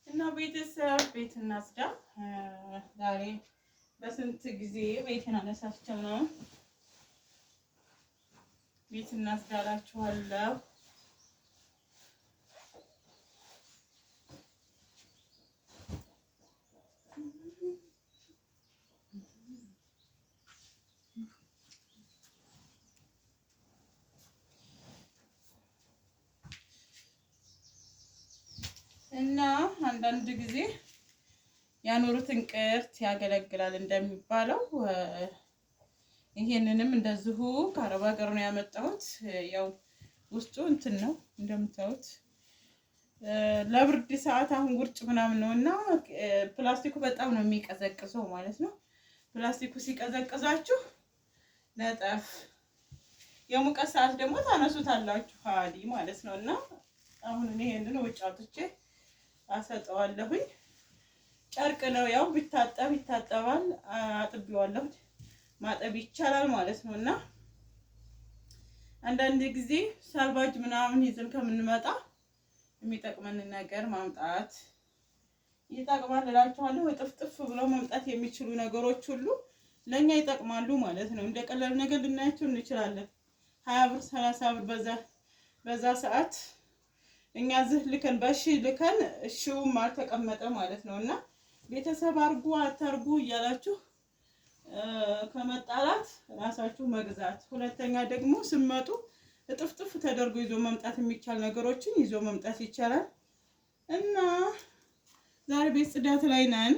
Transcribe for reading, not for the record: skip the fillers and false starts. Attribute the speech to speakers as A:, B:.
A: እና ቤተሰብ ቤት እናጽዳ። ዛሬ በስንት ጊዜ ቤትን አነሳቸው ነው። ቤት እናጽዳላችኋለሁ። እና አንዳንድ ጊዜ ያኖሩትን ቅርት ያገለግላል እንደሚባለው ይሄንንም እንደዚሁ ከአረብ ሀገር ነው ያመጣሁት። ያው ውስጡ እንትን ነው እንደምታዩት ለብርድ ሰዓት አሁን ውርጭ ምናምን ነው እና ፕላስቲኩ በጣም ነው የሚቀዘቅዘው ማለት ነው። ፕላስቲኩ ሲቀዘቅዛችሁ ነጠፍ፣ የሙቀት ሰዓት ደግሞ ታነሱታላችሁ ሀዲ ማለት ነው። እና አሁን ይሄንን ውጭ አውጥቼ አሰጠዋለሁኝ። ጨርቅ ነው ያው ቢታጠብ ይታጠባል። አጥቢዋለሁ፣ ማጠብ ይቻላል ማለት ነው። እና አንዳንድ ጊዜ ሳልባጅ ምናምን ይዘን ከምንመጣ የሚጠቅመንን ነገር ማምጣት ይጠቅማል እላችኋለሁ። እጥፍጥፍ ብለው መምጣት የሚችሉ ነገሮች ሁሉ ለኛ ይጠቅማሉ ማለት ነው። እንደ ቀላል ነገር ልናያቸው እንችላለን። 20 ብር 30 ብር በዛ ሰዓት እኛ ዝህ ልከን በሺ ልከን እሺውም አልተቀመጠ ማለት ነው። እና ቤተሰብ አርጉ አታርጉ እያላችሁ ከመጣላት ራሳችሁ መግዛት። ሁለተኛ ደግሞ ስመጡ እጥፍጥፍ ተደርጎ ይዞ መምጣት የሚቻል ነገሮችን ይዞ መምጣት ይቻላል። እና ዛሬ ቤት ጽዳት ላይ ነን።